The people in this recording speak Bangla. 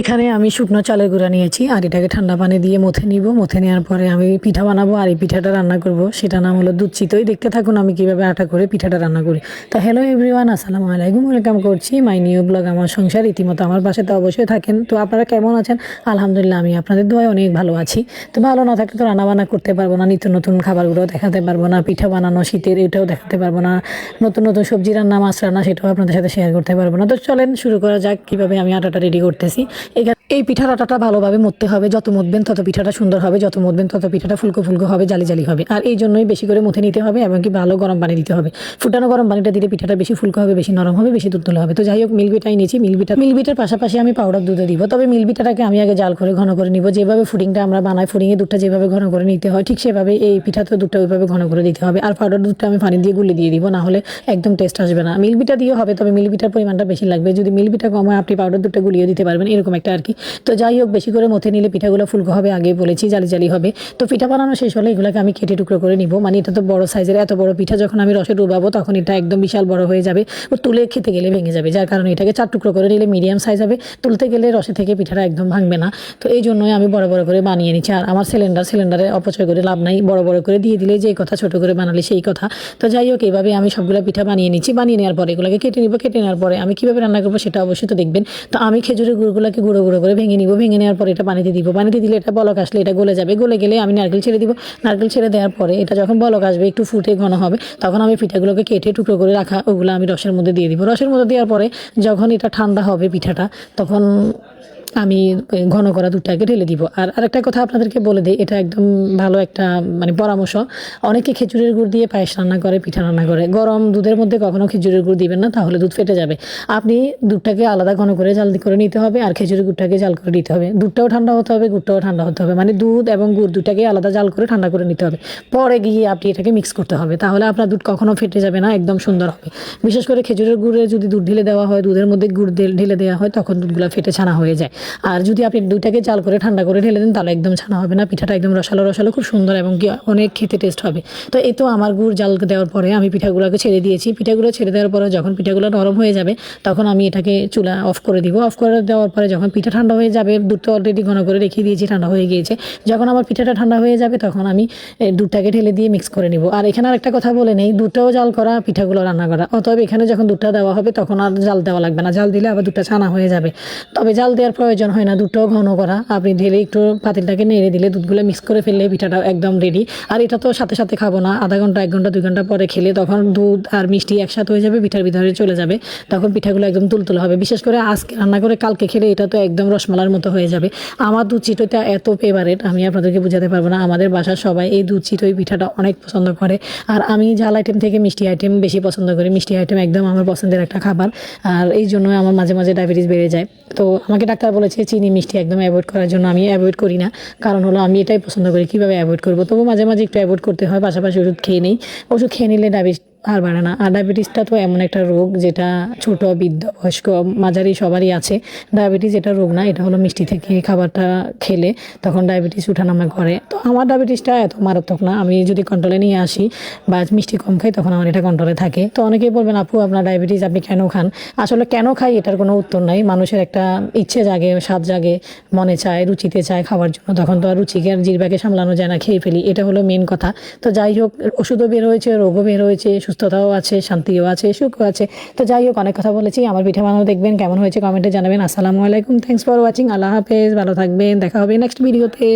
এখানে আমি শুকনো চালের গুঁড়া নিয়েছি আর এটাকে ঠান্ডা পানি দিয়ে মথে নিব। মথে নেওয়ার পরে আমি পিঠা বানাবো আর এই পিঠাটা রান্না করব। সেটা নাম হলো দুধ চিতই। দেখতে থাকুন আমি কিভাবে আটা করে পিঠাটা রান্না করি। তো হ্যালো এভরিওয়ান, আসসালামু আলাইকুম, ওয়েলকাম করছি মাই নিউ ব্লগ আমার সংসার। রীতিমতো আমার পাশে তো অবশ্যই থাকেন। তো আপনারা কেমন আছেন? আলহামদুলিল্লাহ আমি আপনাদের দোয়ায় অনেক ভালো আছি। তো ভালো না থাকলে তো রান্নাবান্না করতে পারবো না, নিত্য নতুন খাবারগুলো দেখাতে পারবো না, পিঠা বানানো শীতের এটাও দেখাতে পারবো না, নতুন নতুন সবজি রান্না মাছ রান্না সেটাও আপনাদের সাথে শেয়ার করতে পারবো না। তো চলেন শুরু করা যাক কীভাবে আমি আটাটা রেডি করতেছি। এই পিঠার আটাটা ভালোভাবে মথতে হবে। যত মথবেন তত পিঠাটা সুন্দর হবে, যত মথবেন তত পিঠাটা ফুলকো ফুলকো হবে, জালি জালি হবে। আর এই জন্যই বেশি করে মথে নিতে হবে এবং কি ভালো গরম পানি দিতে হবে। ফুটানো গরম পানিটা দিলে পিঠাটা বেশি ফুলকো হবে, বেশি নরম হবে, বেশি তুলতুলে হবে। তো যাই হোক মিলবিটাই নিয়েছি। মিলবিটার পাশাপাশি আমি পাউডার দুধে দিব। তবে মিলবিটাটাকে আমি আগে জাল করে ঘন করে নিব। যেভাবে ফুডিংটা আমরা বানাই, ফুডিংয়ে দুধটা যেভাবে ঘন করে নিতে হয় ঠিক সেভাবে এই পিঠাতে দুধটা ওইভাবে ঘন করে দিতে হবে। আর পাউডার দুধটা আমি পানি দিয়ে গুলে দিয়ে দিব, না হলে একদম টেস্ট আসবে না। মিলবিটা দিয়ে হবে, তবে মিলবিটার পরিমাণটা বেশি লাগবে। যদি মিলবিটা কম হয় আপনি পাউডার দুধটা গুলিয়ে দিতে পারবেন, এরকম একটা আর কি। তো যাই হোক বেশি করে মথে নিলে পিঠাগুলো ফুলকো হবে, আগে বলেছি জালি জালি হবে। তো পিঠা বানানো শেষ হলে এগুলোকে আমি কেটে টুকরো করে নিব। মানে এটা তো বড় সাইজের, এত বড় পিঠা যখন আমি রসে ডুবাবো তখন এটা একদম বিশাল বড় হয়ে যাবে, ও তুলে খেতে গেলে ভেঙে যাবে। যার কারণে এটাকে 4 টুকরো করে নিলে মিডিয়াম সাইজ হবে, তুলতে গেলে রসে থেকে পিঠাটা একদম ভাঙবে না। তো এই জন্যই আমি বড় বড় করে বানিয়ে নিচ্ছি। আর আমার সিলিন্ডারে অপচয় করে লাভ নাই, বড় বড় করে দিয়ে দিলে যে কথা, ছোট করে বানালে সেই কথা। তো যাই হোক এইভাবে আমি সবগুলো পিঠা বানিয়ে নিচ্ছি। বানিয়ে নেওয়ার পরে এগুলোকে কেটে নিব। কেটে নেওয়ার পরে আমি কীভাবে রান্না করবো সেটা অবশ্যই তো দেখবেন। তো আমি খেজুরের গুড়গুলোকে গুঁড়ো গুঁড়ো করে ভেঙে নিব। ভেঙে নেওয়ার পরে এটা পানিতে দিব। পানিতে দিলে এটা বলক আসলে এটা গলে যাবে। গলে গেলে আমি নারকেল ছেড়ে দিব। নারকেল ছেড়ে দেওয়ার পরে এটা যখন বলক আসবে, একটু ফুটে ঘন হবে, তখন আমি পিঠাগুলোকে কেটে টুকরো করে রাখা ওগুলো আমি রসের মধ্যে দিয়ে দিব। রসের মধ্যে দেওয়ার পরে যখন এটা ঠান্ডা হবে পিঠাটা, তখন আমি ঘন করা দুধটাকে ঢেলে দিব। আর আরেকটা কথা আপনাদেরকে বলে দিই, এটা একদম ভালো একটা মানে পরামর্শ। অনেকে খেজুরের গুড় দিয়ে পায়েস রান্না করে, পিঠা রান্না করে। গরম দুধের মধ্যে কখনো খেজুরের গুড় দিবেন না, তাহলে দুধ ফেটে যাবে। আপনি দুধটাকে আলাদা ঘন করে জাল করে নিতে হবে আর খেজুরের গুড়টাকে জাল করে দিতে হবে। দুধটাও ঠান্ডা হতে হবে, গুড়টাও ঠান্ডা হতে হবে। মানে দুধ এবং গুড় দুটাকে আলাদা জাল করে ঠান্ডা করে নিতে হবে। পরে গিয়ে আপনি এটাকে মিক্স করতে হবে, তাহলে আপনার দুধ কখনো ফেটে যাবে না, একদম সুন্দর হবে। বিশেষ করে খেজুরের গুড়ে যদি দুধ ঢেলে দেওয়া হয়, দুধের মধ্যে গুড় ঢেলে দেওয়া হয়, তখন দুধগুলো ফেটে ছানা হয়ে যায়। আর যদি আপনি দুইটাকে জাল করে ঠান্ডা করে ঢেলে দেন তাহলে একদম ছানা হবে না, পিঠাটা একদম রসালো রসালো খুব সুন্দর এবং কি অনেক খেতে টেস্ট হবে। তো এই তো আমার গুড় জাল দেওয়ার পরে আমি পিঠাগুলোকে ছেড়ে দিয়েছি। পিঠাগুলো ছেড়ে দেওয়ার পরে যখন পিঠাগুলো নরম হয়ে যাবে তখন আমি এটাকে চুলা অফ করে দিব। অফ করে দেওয়ার পরে যখন পিঠা ঠান্ডা হয়ে যাবে, দুধ তো অলরেডি ঘন করে রেখে দিয়েছি, ঠান্ডা হয়ে গিয়েছে। যখন আমার পিঠাটা ঠান্ডা হয়ে যাবে তখন আমি দুধটাকে ঢেলে দিয়ে মিক্স করে নিব। আর এখানে আরেকটা কথা বলে নেই, দুধটাও জাল করা, পিঠাগুলো রান্না করা। অতএব এখানে যখন দুধটা দেওয়া হবে তখন আর জাল দেওয়া লাগবে না, জাল দিলে আবার দুধটা ছানা হয়ে যাবে। তবে জাল দেওয়ার প্রয়োজন হয় না, দুধটাও ঘন করা। আপনি ঢেলে একটু পাতিলটাকে নেড়ে দিলে দুধগুলো মিক্স করে ফেললে পিঠাটা একদম রেডি। আর এটা তো সাথে সাথে খাবো না, আধা ঘন্টা 1 ঘন্টা 2 ঘন্টা পরে খেলে তখন দুধ আর মিষ্টি একসাথে হয়ে যাবে, পিঠার ভিতরে চলে যাবে, তখন পিঠাগুলো একদম তুলতুলে হবে। বিশেষ করে আজকে রান্না করে কালকে খেলে এটা তো একদম রসমালার মতো হয়ে যাবে। আমার দুধ চিতইটা এত ফেভারেট, আমি আপনাদেরকে বোঝাতে পারবো না। আমাদের বাসার সবাই এই দুধ চিতই পিঠাটা অনেক পছন্দ করে। আর আমি ঝাল আইটেম থেকে মিষ্টি আইটেম বেশি পছন্দ করি। মিষ্টি আইটেম একদম আমার পছন্দের একটা খাবার। আর এই জন্য আমার মাঝে মাঝে ডায়াবেটিস বেড়ে যায়। তো আমাকে ডাক্তার বলেছে চিনি মিষ্টি একদম অ্যাভয়েড করার জন্য। আমি অ্যাভয়েড করি না, কারণ হলো আমি এটাই পছন্দ করি। কীভাবে অ্যাভয়েড করবো? তবু মাঝে মাঝে একটু অ্যাভয়েড করতে হয়, পাশাপাশি ওষুধ খেয়ে নিই। ওষুধ খেয়ে নিলে ডায়াবেটিস আর বাড়ে না। আর ডায়াবেটিসটা তো এমন একটা রোগ যেটা ছোট বৃদ্ধ বয়স্ক মাঝারি সবারই আছে। ডায়াবেটিস এটা রোগ না, এটা হলো মিষ্টি থেকে খাবারটা খেলে তখন ডায়াবেটিস উঠানামা করে। তো আমার ডায়াবেটিসটা এত মারাত্মক না, আমি যদি কন্ট্রোলে নিয়ে আসি বা মিষ্টি কম খাই তখন আমার এটা কন্ট্রোলে থাকে। তো অনেকেই বলবেন আপু আপনার ডায়াবেটিস, আপনি কেন খান? আসলে কেন খাই এটার কোনো উত্তর নাই। মানুষের একটা ইচ্ছে জাগে, স্বাদ জাগে, মনে চায়, রুচিতে চায় খাওয়ার জন্য, তখন তো আর রুচিকে আর জিহ্বাকে সামলানো যায় না, খেয়ে ফেলি। এটা হলো মেন কথা। তো যাই হোক ওষুধও বের হয়েছে, রোগও বের হয়েছে, সুস্থতাও আছে, শান্তিও আছে, সুখও আছে। তো যাই হোক অনেক কথা বলেছি। আমার পিঠা বানানো দেখবেন কেমন হয়েছে কমেন্টে জানাবেন। আসসালামু আলাইকুম, থ্যাংকস ফর ওয়াচিং। আল্লাহ হাফেজ, ভালো থাকবেন, দেখা হবে নেক্সট ভিডিওতে।